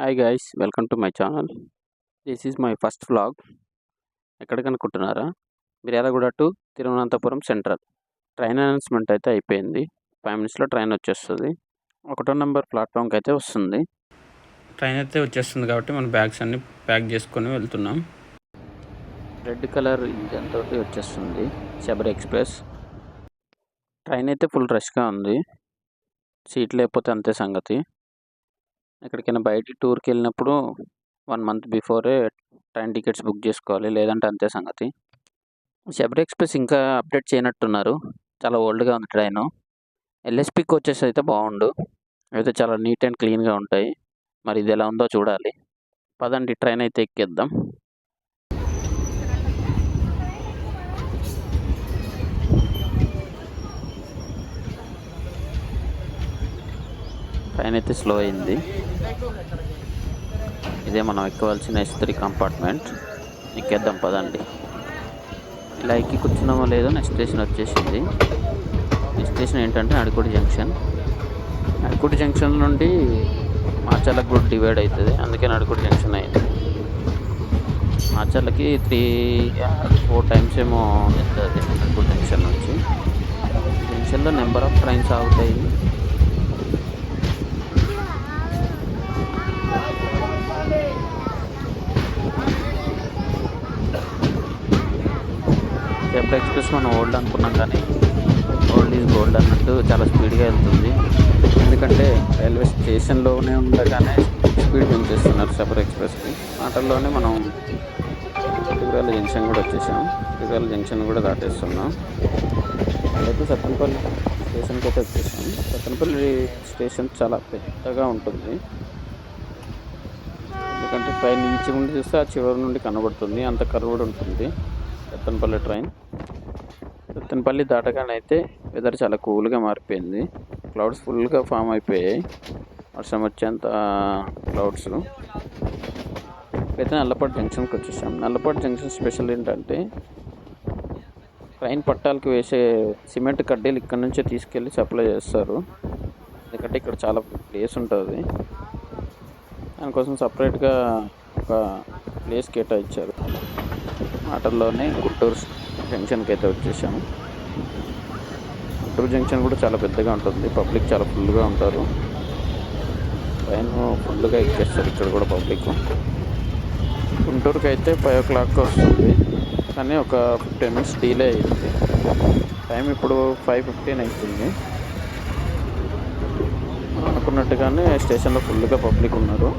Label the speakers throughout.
Speaker 1: Hi guys, welcome to my channel. This is my first vlog. ఎక్కడికి అనుకుంటున్నారా? Miryalaguda to Thiruvananthapuram central train announcement అయితే అయిపోయింది. 5 మినిట్స్లో ట్రైన్ వచ్చేస్తుంది. 1వ నెంబర్ ప్లాట్ఫామ్కి అయితే వస్తుంది. ట్రైన్ అయితే వచ్చేస్తుంది కాబట్టి మన బ్యాగ్స్ అన్ని ప్యాక్ చేసుకొని వెళ్తున్నాం. రెడ్ కలర్ ఇంజన్ తోటి వచ్చేస్తుంది శబరి ఎక్స్ప్రెస్. ట్రైన్ అయితే ఫుల్ రష్గా ఉంది. సీట్ లేకపోతే అంతే సంగతి. ఎక్కడికైనా బయటికి టూర్కి వెళ్ళినప్పుడు 1 month before train tickets book చేసుకోవాలి, లేదంటే అంతే సంగతి. శబరి ఎక్స్ప్రెస్ ఇంకా అప్డేట్ చేయనట్టున్నారు. చాలా ఓల్డ్గా ఉంది ట్రైను. ఎల్ఎస్పి కోచెస్ అయితే బాగుండు, అయితే చాలా నీట్ అండ్ క్లీన్గా ఉంటాయి. మరి ఇది ఎలా ఉందో చూడాలి. పదండి, ట్రైన్ అయితే ఎక్కేద్దాం. ట్రైన్ అయితే స్లో అయింది. ఇదే మనం ఎక్కవలసిన S3 కంపార్ట్మెంట్. ఎక్కేద్దాం పదండి. ఇలా ఎక్కి కూర్చున్నామో లేదో నెక్స్ట్ స్టేషన్ వచ్చేసింది. నెక్స్ట్ స్టేషన్ ఏంటంటే నడికుడి జంక్షన్. నడికుడి జంక్షన్ నుండి మాచర్లకు కూడా డివైడ్ అవుతుంది, అందుకే నడికుడి జంక్షన్ అయింది. మాచర్లకి 3-4 టైమ్స్ ఏమో వెళ్తుంది నడికుడి జంక్షన్ నుంచి. జంక్షన్లో నెంబర్ ఆఫ్ ట్రైన్స్ ఆగుతాయి. శబరి ఎక్స్ప్రెస్ మనం ఓల్డ్ అనుకున్నాం, కానీ ఓల్డ్ ఈజ్ గోల్డ్ అన్నట్టు చాలా స్పీడ్గా వెళ్తుంది. ఎందుకంటే రైల్వే స్టేషన్లోనే ఉండగానే స్పీడ్ పెంచేస్తున్నారు శబరి ఎక్స్ప్రెస్కి. మాటల్లోనే మనం తిరుగాల జంక్షన్ కూడా వచ్చేసాం. తిరుగాల జంక్షన్ కూడా దాటేస్తున్నాం. అయితే సత్తెనపల్లి స్టేషన్కి అయితే వచ్చేసాం. సత్తెనపల్లి స్టేషన్ చాలా పెద్దగా ఉంటుంది. ఎందుకంటే ట్రైన్ ఈ చివరి నుండి చూస్తే ఆ చివరి నుండి కనబడుతుంది, అంత కర్వ్డ్ ఉంటుంది సత్తెనపల్లి ట్రైన్. సత్తెనపల్లి దాటగానే అయితే వెదర్ చాలా కూల్గా మారిపోయింది. క్లౌడ్స్ ఫుల్గా ఫామ్ అయిపోయాయి, వర్షం వచ్చేంత క్లౌడ్స్. అయితే నల్లపాడు జంక్షన్కి వచ్చేసాం. నల్లపాడు జంక్షన్ స్పెషల్ ఏంటంటే ట్రైన్ పట్టాలకు వేసే సిమెంట్ కడ్డీలు ఇక్కడ నుంచే తీసుకెళ్ళి సప్లై చేస్తారు. ఎందుకంటే ఇక్కడ చాలా ప్లేస్ ఉంటుంది, దానికోసం సపరేట్గా ఒక ప్లేస్ కేటాయించారు. మాటల్లోనే గుంటూరు జంక్షన్కి అయితే వచ్చేసాము. గుంటూరు జంక్షన్ కూడా చాలా పెద్దగా ఉంటుంది, పబ్లిక్ చాలా ఫుల్గా ఉంటారు. ట్రైన్ ఫుల్గా ఎక్కేస్తారు ఇక్కడ కూడా పబ్లిక్. గుంటూరుకి అయితే 5 o'clock వస్తుంది, కానీ ఒక 15 minutes డిలే అయింది. టైం ఇప్పుడు 5:15 అవుతుంది. అనుకున్నట్టుగానే స్టేషన్లో ఫుల్గా పబ్లిక్ ఉన్నారు.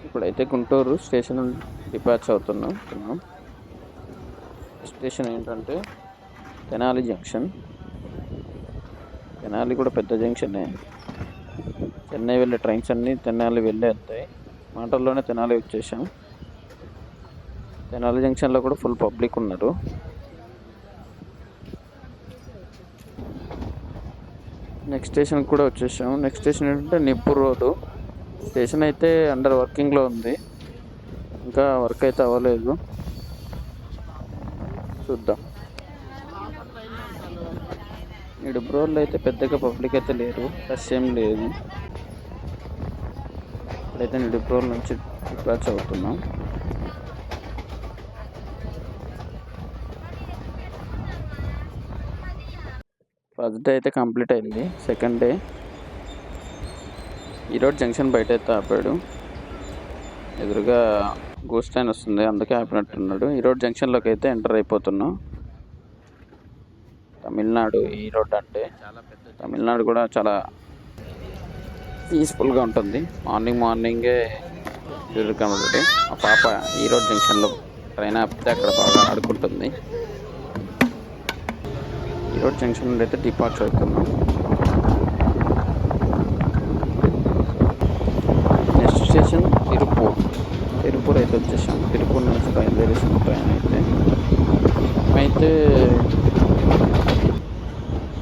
Speaker 1: ఇప్పుడైతే గుంటూరు స్టేషన్ డిపాచ్ అవుతున్నాం. స్టేషన్ ఏంటంటే తెనాలి జంక్షన్. తెనాలి కూడా పెద్ద జంక్షనే. చెన్నై వెళ్ళే ట్రైన్స్ అన్నీ తెనాలి వెళ్తాయి. మాటల్లోనే తెనాలి వచ్చేసాం. తెనాలి జంక్షన్లో కూడా ఫుల్ పబ్లిక్ ఉన్నారు. నెక్స్ట్ స్టేషన్కి కూడా వచ్చేసాం. నెక్స్ట్ స్టేషన్ ఏంటంటే నిబ్బూరు రోడ్డు. స్టేషన్ అయితే అండర్ వర్కింగ్లో ఉంది, ఇంకా వర్క్ అయితే అవ్వలేదు, చూద్దాం. నిడుపు రోడ్లో అయితే పెద్దగా పబ్లిక్ అయితే లేరు, రష్ ఏం లేదు. ఇప్పుడైతే నిడుపు రోడ్ నుంచి డిపాచ్ అవుతున్నాం. ఫస్ట్ డే అయితే కంప్లీట్ అయింది. సెకండ్ డే ఈరోజు జంక్షన్ బయట అయితే ఆపాడు. ఎదురుగా గూడ్స్ ట్రైన్ వస్తుంది, అందుకే ఆపినట్టున్నాడు. ఈరోజు జంక్షన్లోకి అయితే ఎంటర్ అయిపోతున్నాం. తమిళనాడు ఈ రోడ్ అంటే తమిళనాడు కూడా చాలా పీస్ఫుల్గా ఉంటుంది. మార్నింగే కనబడి ఆ పాప ఈరోజు జంక్షన్లో ట్రైన్ ఆపితే అక్కడ బాగా ఆడుకుంటుంది. ఈరోజు జంక్షన్ నుండి అయితే డిపార్చర్ అవుతున్నాం. నెక్స్ట్ స్టేషన్ తిరుపూర్ అయితే వచ్చేసాం. తిరుపూర్ నుంచి బయలుదేరేసిన ట్రైన్ అయితే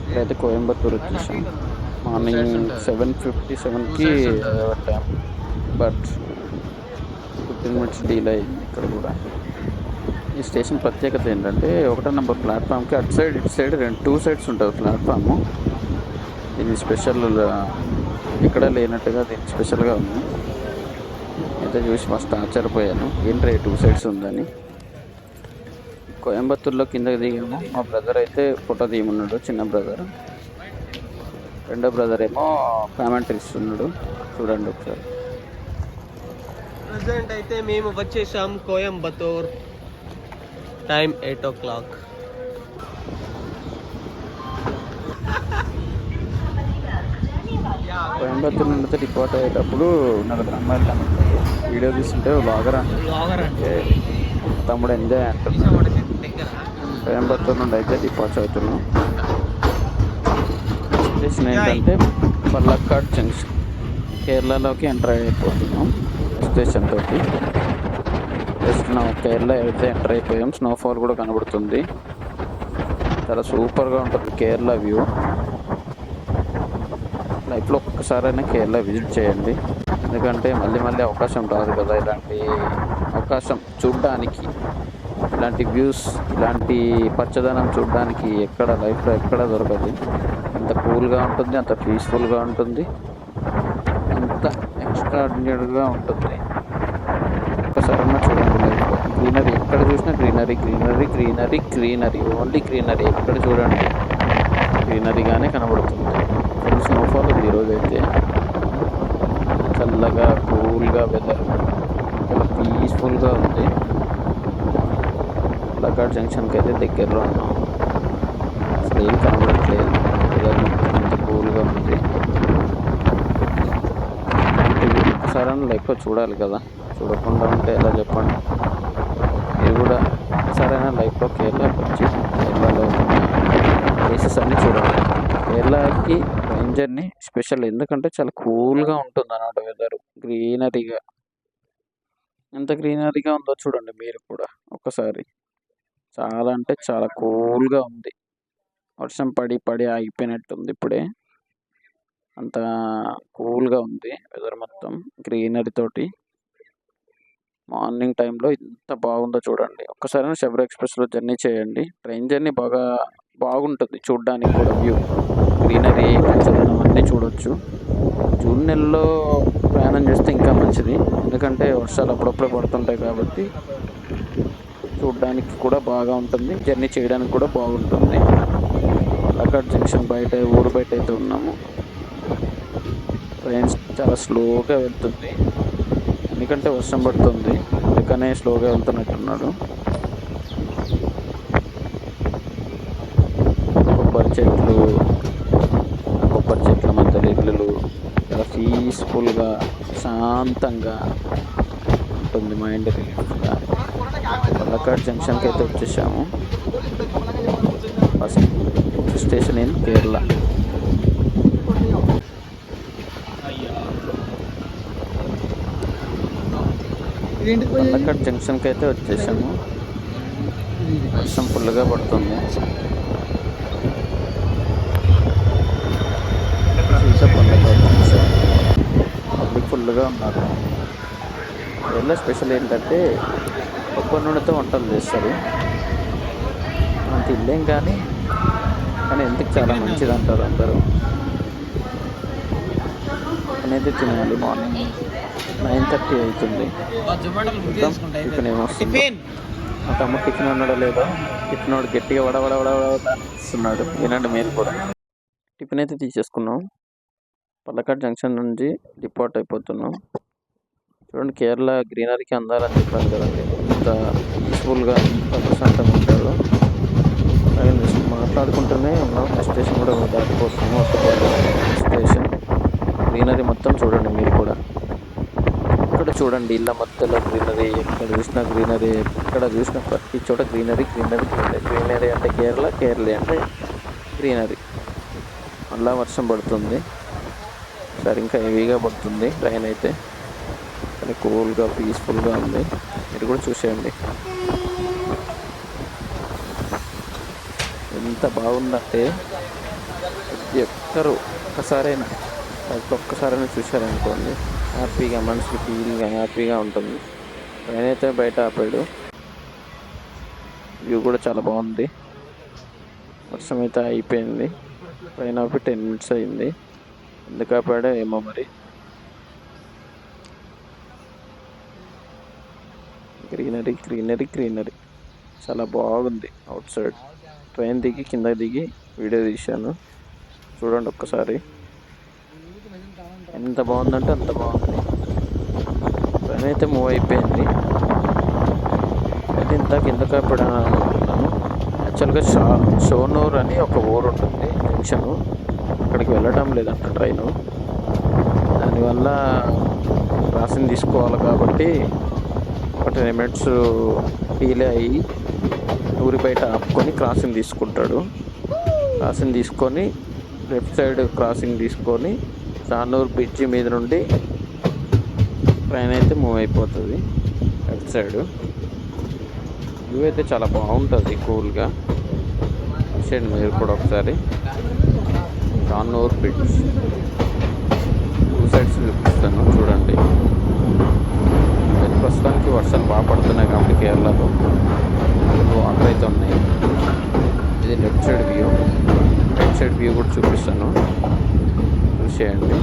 Speaker 1: ఇక్కడైతే కోయంబత్తూర్ వచ్చేసాం. మార్నింగ్ 7:57కి బట్ 15 minutes డిలే అయింది ఇక్కడ కూడా. ఈ స్టేషన్ ప్రత్యేకత ఏంటంటే 1వ నెంబర్ ప్లాట్ఫామ్కి అటు సైడ్ ఇటు సైడ్ టూ సైడ్స్ ఉంటుంది ప్లాట్ఫాము. ఇది స్పెషల్, ఇక్కడ లేనట్టుగా దీనికి స్పెషల్గా ఉంది. అయితే చూసి మస్తు ఆశ్చర్యపోయాను, ఏంట్రా టూ సైడ్స్ ఉందని. కోయంబత్తూరులో కిందకి దిగాము. మా బ్రదర్ అయితే ఫోటో తీయమన్నాడు, చిన్న బ్రదర్. రెండో బ్రదర్ ఏమో కామెంటరీ ఇస్తున్నాడు, చూడండి ఒకసారి.
Speaker 2: ప్రజెంట్ అయితే మేము వచ్చేసాం కోయంబత్తూర్. Time 8 o'clock.
Speaker 1: కోయంబత్తూరు నుండి డిపార్ట్ అయ్యేటప్పుడు నలుగురు అమ్మాయిలు కనుక్కున్నారు. వీడియో తీసుకుంటే వ్లాగర్ అంటే తమ్ముడు ఎంజాయ్ అంటున్నాడు. కోయంబత్తూరు నుండి అయితే డిపార్ట్ అవుతున్నాం. స్టేషన్ ఏంటంటే పల్లక్కాడ్ జంక్షన్, కేరళలోకి ఎంటర్ అయిపోతున్నాం స్టేషన్ తోటి. జస్ట్ కేరళ అయితే ఎంటర్ అయిపోయాం. స్నోఫాల్ కూడా కనబడుతుంది, చాలా సూపర్గా ఉంటుంది కేరళ వ్యూ. లైఫ్లో ఒక్కసారైనా కేరళ విజిట్ చేయండి, ఎందుకంటే మళ్ళీ మళ్ళీ అవకాశం రాదు కదా ఇలాంటి అవకాశం చూడడానికి. ఇలాంటి వ్యూస్, ఇలాంటి పచ్చదనం చూడడానికి ఎక్కడ లైఫ్లో ఎక్కడ దొరకదు. అంత కూల్గా ఉంటుంది, అంత పీస్ఫుల్గా ఉంటుంది, అంత ఎక్స్ట్రాడినరీగా ఉంటుంది. ఒక్కసారైనా చూడండి లైఫ్లో. గ్రీనరీ ఎక్కడ చూసినా greenery greenery greenery greenery, only greenery. ఎక్కడ చూడండి గ్రీనరీగానే కనబడుతుంది. ఫుల్ స్నోఫాల్ ఉంది ఈరోజు అయితే. చల్లగా కూల్గా వెదర్, చాలా పీస్ఫుల్గా ఉంది. లగాడ్ జంక్షన్కి అయితే దగ్గరలో ఉన్నాం. అసలు ఏం కనబడట్లేదు, వెదర్ మొత్తం అంత కూల్గా ఉంది. ఒకసారి లైఫ్లో చూడాలి కదా, చూడకుండా ఉంటే ఎలా చెప్పండి. మీరు కూడా ఒకసారైనా లైఫ్లో కేరళకి వచ్చి కేరళలో ప్లేసెస్ అన్నీ చూడాలి. కేరళకి ట్రైన్ జర్నీ స్పెషల్, ఎందుకంటే చాలా కూల్గా ఉంటుంది అన్నమాట వెదర్, గ్రీనరీగా. ఎంత గ్రీనరీగా ఉందో చూడండి మీరు కూడా ఒకసారి. చాలా అంటే చాలా కూల్గా ఉంది. వర్షం పడి పడి ఆగిపోయినట్టుంది ఇప్పుడే, అంత కూల్గా ఉంది వెదర్ మొత్తం గ్రీనరీ తోటి. మార్నింగ్ టైంలో ఎంత బాగుందో చూడండి. ఒక్కసారి శబరి ఎక్స్ప్రెస్లో జర్నీ చేయండి. ట్రైన్ జర్నీ బాగుంటుంది చూడడానికి కూడా. వ్యూ, గ్రీనరీ, పచ్చదనం అన్నీ చూడవచ్చు. జూన్ నెలలో ప్రయాణం చేస్తే ఇంకా మంచిది, ఎందుకంటే వర్షాలు అప్పుడప్పుడే పడుతుంటాయి కాబట్టి చూడడానికి కూడా బాగా ఉంటుంది, జర్నీ చేయడానికి కూడా బాగుంటుంది. పల్లక్కాడ్ జంక్షన్ బయట, ఊరు బయట అయితే ఉన్నాము. ట్రైన్ చాలా స్లోగా వెళ్తుంది, ఎందుకంటే వర్షం పడుతుంది, అందుకనే స్లోగా వెళ్తున్నట్టున్నాడు. కొబ్బరి చెట్ల మధ్యలో ఇళ్ళు, చాలా పీస్ఫుల్గా శాంతంగా ఉంటుంది, మైండ్ రిలీఫ్గా. పల్లక్కాడ్ జంక్షన్కి అయితే వచ్చేసాము. First station in Kerala. Palakkad జంక్షన్కి అయితే వచ్చేసాము. వర్షం ఫుల్గా పడుతుంది. పబ్లిక్ ఫుల్గా ఉన్నారు. కేరళ స్పెషల్ ఏంటంటే కొబ్బరి నూనెతో వంటలు చేస్తారు. మనం తినలేం కానీ ఎందుకు చాలా మంచిది అంటారు అందరూ. అనేది తినాలి. మార్నింగ్ 9:30 అవుతుంది. టిఫిన్ ఏమొస్తుంది. మా తమ్ముడు టిఫిన్ ఉన్నాడో లేదో, టిఫిన్ వాడు గట్టిగా వడవడవడస్తున్నాడు, వినండి మీరు కూడా. టిఫిన్ అయితే తీసేసుకున్నాం. పల్లక్కాడ్ జంక్షన్ నుంచి డిపార్ట్ అయిపోతున్నాం. చూడండి కేరళ గ్రీనరీకి అందాలని చెప్పాను కదండి, ఇంత పీస్ఫుల్గా ఇంత ప్రశాంతంగా ఉంటాడు. మాట్లాడుకుంటూనే ఉన్నాం. స్టేషన్ కూడా దాటిపోతున్నాం. స్టేషన్ గ్రీనరీ మొత్తం చూడండి మీరు కూడా. ఇక్కడ చూడండి ఇళ్ళ మధ్యలో గ్రీనరీ, ఎక్కడ చూసినా గ్రీనరీ, ఎక్కడ చూసినా ప్రతి చోట గ్రీనరీ గ్రీనరీ గ్రీనరీ. గ్రీనరీ అంటే కేరళ, కేరళ అంటే గ్రీనరీ. మళ్ళా వర్షం పడుతుంది, సరే ఇంకా హెవీగా పడుతుంది ట్రైన్ అయితే, కానీ కూల్గా పీస్ఫుల్గా ఉంది. మీరు కూడా చూసేయండి ఎంత బాగుందంటే. ప్రతి ఒక్కరు ఒక్కసారైనా చూశారనుకోండి, హ్యాపీగా, మనసుకి ఫీల్గా హ్యాపీగా ఉంటుంది. ట్రైన్ అయితే బయట ఆపాడు. వ్యూ కూడా చాలా బాగుంది. వర్షం అయితే అయిపోయింది. పైన 10 minutes అయింది. ఎందుకు ఆపాడో ఏమో మరి. గ్రీనరీ గ్రీనరీ గ్రీనరీ చాలా బాగుంది. అవుట్ సైడ్ ట్రైన్ దిగి కింద దిగి వీడియో తీశాను. చూడండి ఒక్కసారి. ఎంత బాగుందంటే అంత బాగుంది. ట్రైన్ అయితే మూవ్ అయిపోయింది. అయితే ఇంత కింద కాపాడాను అనుకున్నాను. యాక్చువల్గా షోనూర్ అని ఒక ఊరు ఉంటుంది జంక్షను. అక్కడికి వెళ్ళడం లేదంట ట్రైను. దానివల్ల క్రాసింగ్ తీసుకోవాలి కాబట్టి ఒక 10 minutes డీలే అయ్యి ఊరి బయట ఆపుకొని క్రాసింగ్ తీసుకుంటాడు. క్రాసింగ్ తీసుకొని లెఫ్ట్ సైడ్ క్రాసింగ్ తీసుకొని షానూర్ బ్రిడ్జి మీద నుండి ట్రైన్ అయితే మూవ్ అయిపోతుంది లెఫ్ట్ సైడ్. వ్యూ అయితే చాలా బాగుంటుంది కూల్గా. చూసేయండి మీరు కూడా ఒకసారి. షానూర్ బ్రిడ్జ్ 2 sides చూపిస్తాను చూడండి. ప్రస్తుతానికి వర్షాలు బాగా పడుతున్నాయి కాబట్టి కేరళలో వాటర్ అయితే ఉన్నాయి. ఇది left side view. Right side view కూడా చూపిస్తాను చూసేయండి.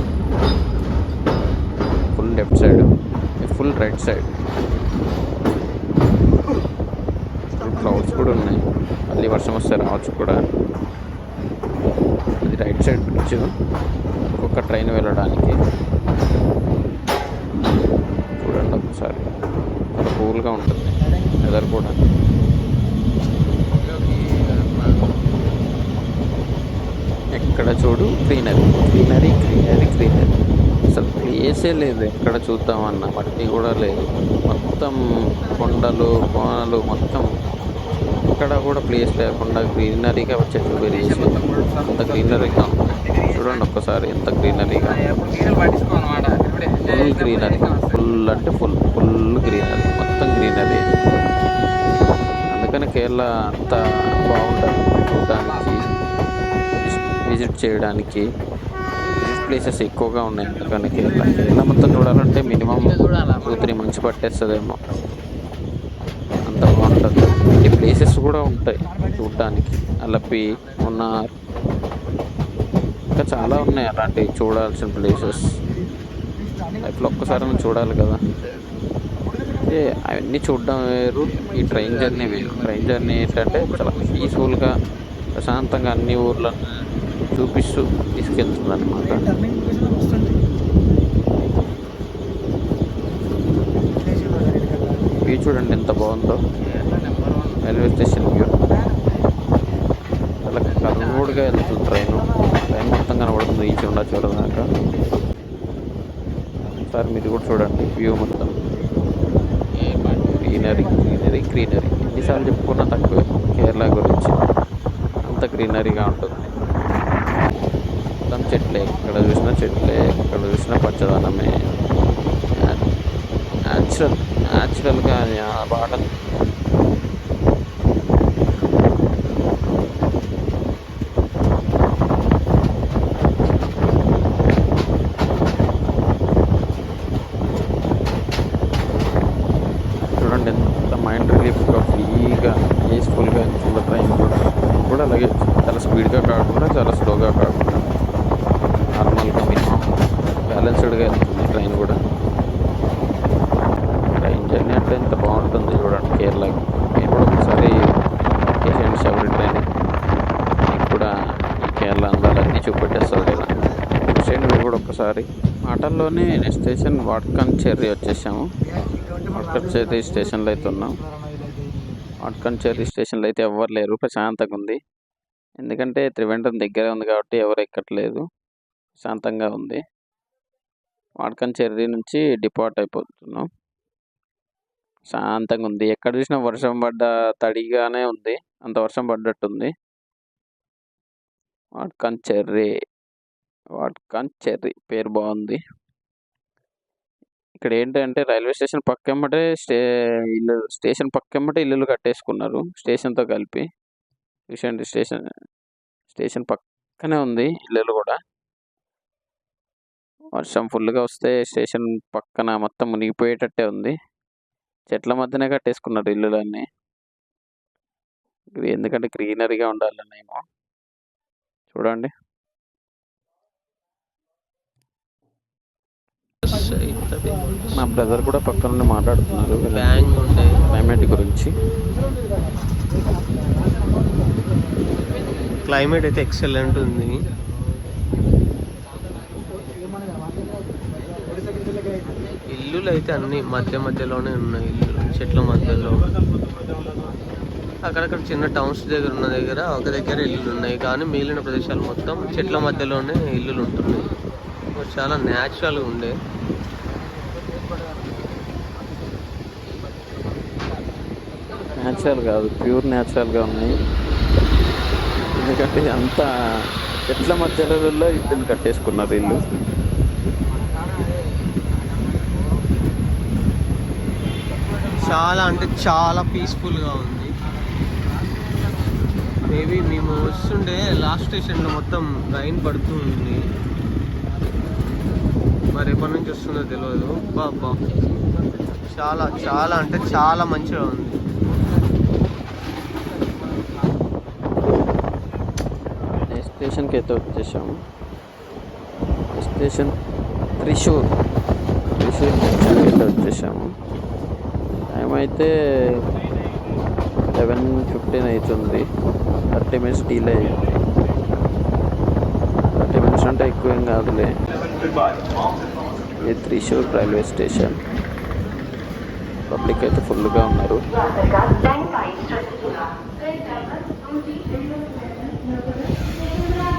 Speaker 1: Full left side, full right side. Full clouds కూడా ఉన్నాయి. మళ్ళీ వర్షం వస్తే రావచ్చు కూడా. ఇది రైట్ సైడ్ బ్రిడ్జ్ ఒక్కొక్క ట్రైన్ వెళ్ళడానికి. చూడండి ఒకసారి. చాలా కూల్గా ఉంటుంది వెదర్ కూడా. ఎక్కడ చూడు గ్రీనరీ గ్రీనరీ గ్రీనరీ గ్రీనరీ. అసలు ప్లేసే లేదు ఎక్కడ చూద్దామన్నా. మట్టి కూడా లేదు. మొత్తం కొండలు కోనలు మొత్తం. ఎక్కడ కూడా ప్లేస్ లేకుండా గ్రీనరీగా చెట్లు పెరిగేసి అంత గ్రీనరీగా ఉంది. చూడండి ఒక్కసారి ఎంత గ్రీనరీగా. Full greenery. ఫుల్ అంటే ఫుల్ గ్రీనరీ. మొత్తం గ్రీనరీ. అందుకని కేరళ అంత బాగుంటుంది చూడడానికి, విజిట్ చేయడానికి. విజిట్ ప్లేసెస్ ఎక్కువగా ఉన్నాయి. అందుకని కేరళ మొత్తం చూడాలంటే మినిమం 2-3 months పట్టేస్తుందేమో. అంత బాగుంటుంది. ఈ ప్లేసెస్ కూడా ఉంటాయి చూడడానికి. అలపి, మున్నార్, ఇంకా చాలా ఉన్నాయి అలాంటివి చూడాల్సిన ప్లేసెస్. లైఫ్లో ఒక్కసారి చూడాలి కదా. అంటే అవన్నీ చూడడం వేరు, ఈ ట్రైన్ జర్నీ వేరు. ట్రైన్ జర్నీ ఏంటంటే చాలా పీస్ఫుల్గా ప్రశాంతంగా అన్ని ఊర్లను చూపిస్తూ తీసుకెళ్తుంది అనమాట. వ్యూ చూడండి ఎంత బాగుందో. రైల్వే స్టేషన్ వ్యూ చాలా కలర్ఫుల్గా వెళ్తుంది ట్రైన్ మొత్తం కనబడుతుంది ఈ చివరిదాకా. ఒకసారి మీరు కూడా చూడండి వ్యూ మొత్తం. Greenery greenery greenery. ఎన్నిసార్లు చెప్పుకున్నా తక్కువే కేరళ గురించి. అంత గ్రీనరీగా ఉంటుంది. మొత్తం చెట్లే, ఎక్కడ చూసినా చెట్లే, ఎక్కడ చూసినా పచ్చదనమే. న్యాచురల్గా బాగా. చూడండి ఎంత మైండ్ రిలీఫ్గా ఫ్రీగా పీస్ఫుల్గా వెళ్తుంది ట్రైన్ కూడా అలాగే. చాలా స్పీడ్గా కాకుండా చాలా స్లోగా కాకుండా నార్మల్గా మినిమం బ్యాలెన్స్డ్గా వెళ్తుంది ట్రైన్ కూడా. ట్రైన్ జర్నీ అంటే ఎంత బాగుంటుంది చూడండి కేరళకి. నేను కూడా ఒకసారి ఎక్కేసాను శబరి ట్రైన్. మీకు కూడా ఈ కేరళ అందాలన్నీ చూపెట్టేస్తాడు ఇలా. చూసేయండి మీరు కూడా ఒక్కసారి. మాటల్లోనే స్టేషన్ వాడ్కంచెర్రీ వచ్చేసాము. వాడ్కంచెర్రీ స్టేషన్లో అయితే ఉన్నాం. వాడ్కంచెర్రీ స్టేషన్లో అయితే ఎవరు లేరు, ప్రశాంతంగా ఉంది. ఎందుకంటే త్రివేంద్రం దగ్గరే ఉంది కాబట్టి ఎవరు ఎక్కట్లేదు, ప్రశాంతంగా ఉంది. వాడ్కంచెర్రీ నుంచి డిపార్ట్ అయిపోతున్నాం. శాంతంగా ఉంది. ఎక్కడ చూసినా వర్షం పడ్డ తడిగానే ఉంది. అంత వర్షం పడ్డట్టుంది. వాడ్కంచెర్రీ పేరు బాగుంది. ఇక్కడ ఏంటంటే రైల్వే స్టేషన్ పక్కమ్మటే స్టేషన్ పక్కమ్మటే ఇల్లులు కట్టేసుకున్నారు స్టేషన్తో కలిపి. చూసండి స్టేషన్ పక్కనే ఉంది ఇల్లులు కూడా. వర్షం ఫుల్గా వస్తే స్టేషన్ పక్కన మొత్తం మునిగిపోయేటట్టే ఉంది. చెట్ల మధ్యనే కట్టేసుకున్నారు ఇల్లులన్నీ. ఎందుకంటే గ్రీనరీగా ఉండాలనేమో. చూడండి. మా బ్రదర్ కూడా పక్కన నుండి మాట్లాడుతున్నారు
Speaker 2: బ్యాంగ్ ఉంటాయి
Speaker 1: క్లైమేట్ గురించి.
Speaker 2: క్లైమేట్ అయితే ఎక్సలెంట్ ఉంది. ఇల్లులు అయితే అన్ని మధ్యలోనే ఉన్నాయి. ఇల్లు చెట్ల మధ్యలో, అక్కడక్కడ చిన్న టౌన్స్ దగ్గర ఒక దగ్గర ఇల్లులు ఉన్నాయి, కానీ మిగిలిన ప్రదేశాలు మొత్తం చెట్ల మధ్యలోనే ఇల్లులు ఉంటున్నాయి. చాలా న్యాచురల్గా ఉండే.
Speaker 1: న్యాచురల్ కాదు, ప్యూర్ న్యాచురల్గా ఉన్నాయి. ఎందుకంటే అంతా చెట్ల మధ్యలో ఇల్లు కట్టేసుకున్నారు. ఇల్లు
Speaker 2: చాలా అంటే చాలా పీస్ఫుల్గా ఉంది. మేబీ మేము వస్తుండే లాస్ట్ స్టేషన్లో మొత్తం రైన్ పడుతూ ఉంది. మరి ఎప్పటి నుంచి వస్తుందో తెలియదు. బాబా చాలా చాలా అంటే చాలా మంచిగా ఉంది.
Speaker 1: స్టేషన్కి అయితే వచ్చేసాము. స్టేషన్ త్రిశూర్ స్టేషన్కి అయితే వచ్చేసాము. టైం అయితే 11:15 అవుతుంది. 30 minutes డీలే అయింది. 30 minutes అంటే ఎక్కువ ఏం కాదులే. ఇది త్రిశూర్ రైల్వే స్టేషన్. పబ్లిక్ అయితే ఫుల్గా ఉన్నారు.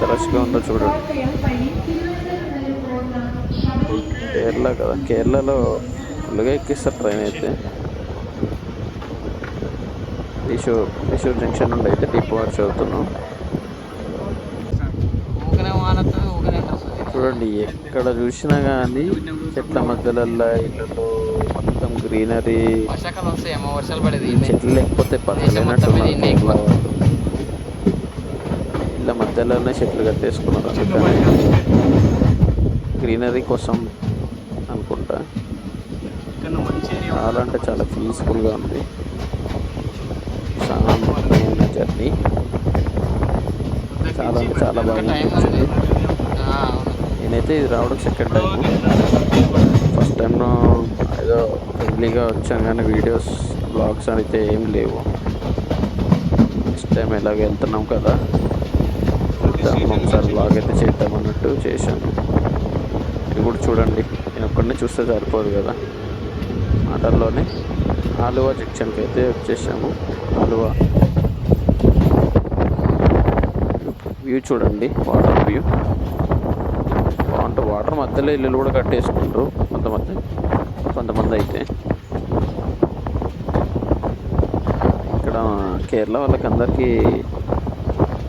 Speaker 1: రష్గా ఉందో చూడండి. కేరళ కదా, కేరళలో ఫుల్గా ఎక్కిస్తారు ట్రైన్ అయితే. త్రిశూర్ జంక్షన్ నుండి అయితే డిపార్చర్ అవుతున్నాం. చూడండి, ఎక్కడ చూసినా కానీ చెట్ల మధ్యలో ఇల్లు, మొత్తం గ్రీనరీ. చెట్లు లేకపోతే పక్కలేనట్టు ఇళ్ళ మధ్యలోనే చెట్లు కట్టేసుకున్నారు. అందుకని గ్రీనరీ కోసం అనుకుంటా. చాలా అంటే చాలా పీస్ఫుల్గా ఉంది. శాంతమైన జర్నీ. చాలా అంటే చాలా బాగా అనిపించింది. నేనైతే ఇది రావడం సెకండ్ టైం. ఫస్ట్ టైం ఏదో ఫ్రెండ్లీగా వచ్చాను, కానీ వీడియోస్ బ్లాగ్స్ అయితే ఏం లేవు. నెక్స్ట్ టైం ఎలాగ వెళ్తున్నాం కదా, ఒకసారి బ్లాగ్ అయితే చేద్దాం అన్నట్టు చేశాను. ఇది కూడా చూడండి. నేను ఒక్కడినే చూస్తే సరిపోదు కదా. మాటల్లోనే ఆలువా జంక్షన్కి అయితే వచ్చేసాము. ఆలువా వ్యూ చూడండి, వాటర్ వ్యూ బాగుంటుంది. వాటర్ మధ్యలో ఇల్లు కూడా కట్టేసుకుంటారు కొంతమంది అయితే. ఇక్కడ కేరళ వాళ్ళకి అందరికీ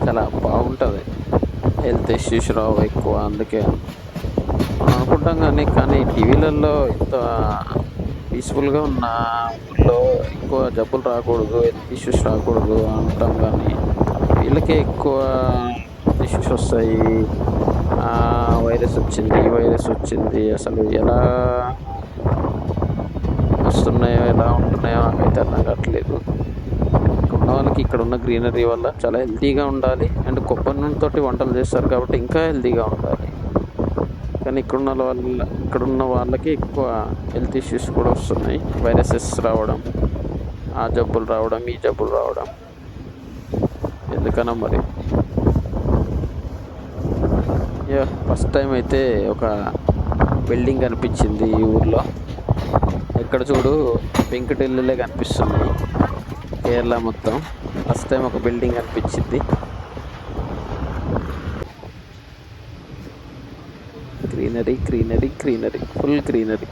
Speaker 1: చాలా బాగుంటుంది. హెల్త్ ఇష్యూస్ రావు ఎక్కువ. అందుకే అనుకుంటాం, కానీ టీవీలలో ఇంత పీస్ఫుల్గా ఉన్న ఊళ్ళో ఎక్కువ జబ్బులు రాకూడదు, హెల్త్ ఇష్యూస్ రాకూడదు అంటాం, కానీ వీళ్ళకే ఎక్కువ ఇష్యూస్ వస్తాయి. వైరస్ వచ్చింది. అసలు ఎలా వస్తున్నాయో ఎలా ఉంటున్నాయో నాకైతే అర్థం కావట్లేదు. ఉన్న వాళ్ళకి ఇక్కడ ఉన్న గ్రీనరీ వల్ల చాలా హెల్తీగా ఉండాలి. అండ్ కొబ్బరి నూనెతోటి వంటలు చేస్తారు కాబట్టి ఇంకా హెల్తీగా ఉండాలి. కానీ ఇక్కడున్న వాళ్ళకి ఎక్కువ హెల్త్ ఇష్యూస్ కూడా వస్తున్నాయి. వైరసెస్ రావడం, ఆ జబ్బులు రావడం, ఈ జబ్బులు రావడం. ఎందుకన్నా మరి. ఫస్ట్ టైం అయితే ఒక బిల్డింగ్ కనిపించింది ఈ ఊర్లో. ఎక్కడ చూడు పెంకుటిల్లులే కనిపిస్తున్నాయి కేరళ మొత్తం. ఫస్ట్ టైం ఒక బిల్డింగ్ కనిపించింది. Greenery full greenery.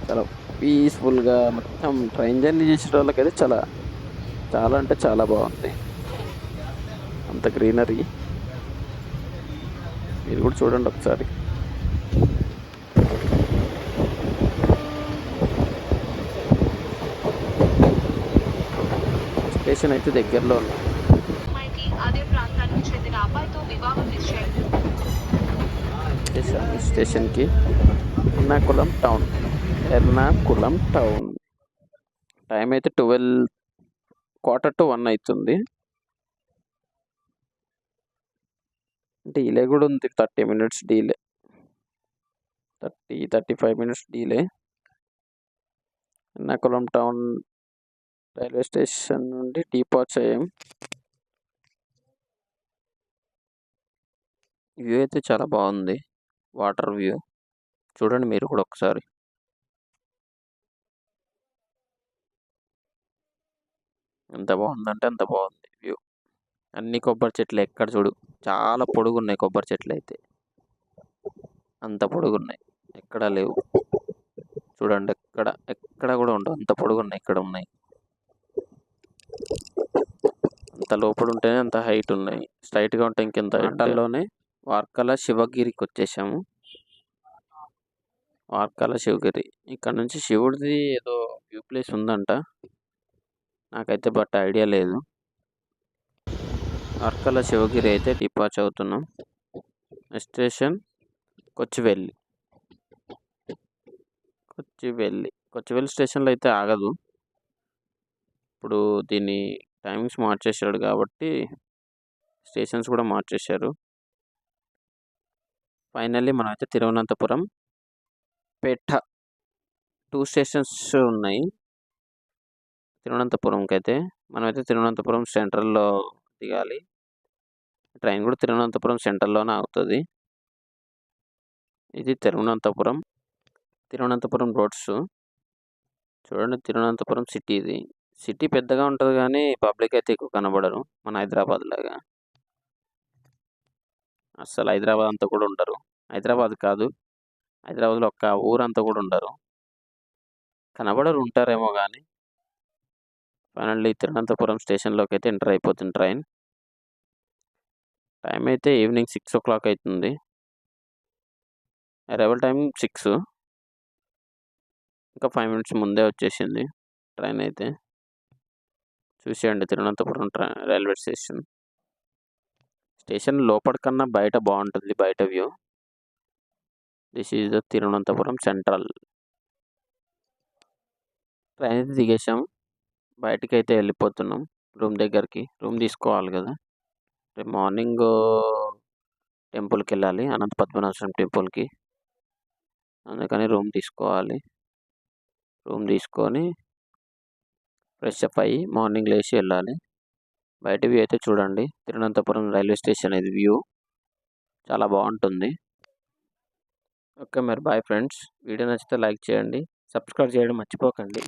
Speaker 1: చాలా పీస్ఫుల్గా మొత్తం ట్రైన్ జర్నీ చేసే వాళ్ళకైతే చాలా అంటే చాలా బాగుంది. అంత గ్రీనరీ మీరు కూడా చూడండి ఒకసారి. స్టేషన్ అయితే దగ్గరలో ఉంది. స్టేషన్కి ఎర్నాకుళం టౌన్. టైం అయితే 12 1:45 అవుతుంది. డీలే కూడా ఉంది, 30 minutes delay, 35 minutes delay. Ernakulam town railway station నుండి డిపార్చర్ అయ్యాం. వ్యూ అయితే చాలా బాగుంది, వాటర్ వ్యూ. చూడండి మీరు కూడా ఒకసారి. ఎంత బాగుందంటే అంత బాగుంది వ్యూ. అన్ని కొబ్బరి చెట్లు, ఎక్కడ చూడు చాలా పొడుగున్నాయి కొబ్బరి చెట్లు అయితే, అంత పొడుగున్నాయి, ఎక్కడ లేవు. చూడండి, ఎక్కడ కూడా ఉండవు, అంత పొడుగున్నాయి, ఇక్కడ ఉన్నాయి. అంత లోపల ఉంటేనే అంత హైట్ ఉన్నాయి, స్ట్రైట్గా ఉంటే ఇంకెంత. ఆటల్లోనే వార్కల శివగిరికి వచ్చేసాము. వార్కల శివగిరి, ఇక్కడ నుంచి శివుడిది ఏదో వ్యూ ప్లేస్ ఉందంట, నాకైతే బట్ ఐడియా లేదు. వార్కల శివగిరి అయితే డిపార్చర్ అవుతున్నాం. Next station కొచ్చివెల్లి. కొచ్చివెల్లి స్టేషన్లో అయితే ఆగదు. ఇప్పుడు దీన్ని టైమింగ్స్ మార్చేశాడు కాబట్టి స్టేషన్స్ కూడా మార్చేశారు. ఫైనల్లీ మనమైతే తిరువనంతపురం పేట 2 స్టేషన్స్ ఉన్నాయి తిరువనంతపురంకి అయితే. మనమైతే తిరువనంతపురం సెంట్రల్లో దిగాలి. ట్రైన్ కూడా తిరువనంతపురం సెంట్రల్లోనే ఆగుతుంది. ఇది తిరువనంతపురం రోడ్స్. చూడండి, తిరువనంతపురం సిటీ. ఇది సిటీ పెద్దగా ఉంటుంది కానీ పబ్లిక్ అయితే ఎక్కువ కనబడరు, మన హైదరాబాద్ లాగా. అస్సలు హైదరాబాద్ అంతా కూడా ఉండరు. హైదరాబాద్ కాదు, హైదరాబాద్లో ఒక్క ఊరంతా కూడా ఉండరు, కనబడరు, ఉంటారేమో కానీ. ఫైనల్లీ తిరువనంతపురం స్టేషన్లోకి అయితే ఎంటర్ అయిపోతుంది ట్రైన్. టైం అయితే ఈవినింగ్ 6 o'clock అవుతుంది. అరైవల్ టైం 6, ఇంకా 5 minutes ముందే వచ్చేసింది ట్రైన్ అయితే. చూసేయండి తిరువనంతపురం రైల్వే స్టేషన్. స్టేషన్ లోపల కన్నా బయట బాగుంటుంది, బయట view. This is the Thiruvananthapuram central. Train అయితే దిగేసాం, బయటికి అయితే వెళ్ళిపోతున్నాం రూమ్ దగ్గరికి. రూమ్ తీసుకోవాలి కదా, రేపు మార్నింగ్ టెంపుల్కి వెళ్ళాలి, అనంత పద్మనాభ స్వామి టెంపుల్కి. అందుకని రూమ్ తీసుకోవాలి. రూమ్ తీసుకొని ఫ్రెష్ అప్ అయ్యి మార్నింగ్ లేచి వెళ్ళాలి. బయట వ్యూ అయితే చూడండి, తిరువనంతపురం రైల్వే స్టేషన్ ఇది వ్యూ చాలా బాగుంటుంది. ఓకే మరి బాయ్ ఫ్రెండ్స్. వీడియో నచ్చితే లైక్ చేయండి, సబ్స్క్రైబ్ చేయడం మర్చిపోకండి.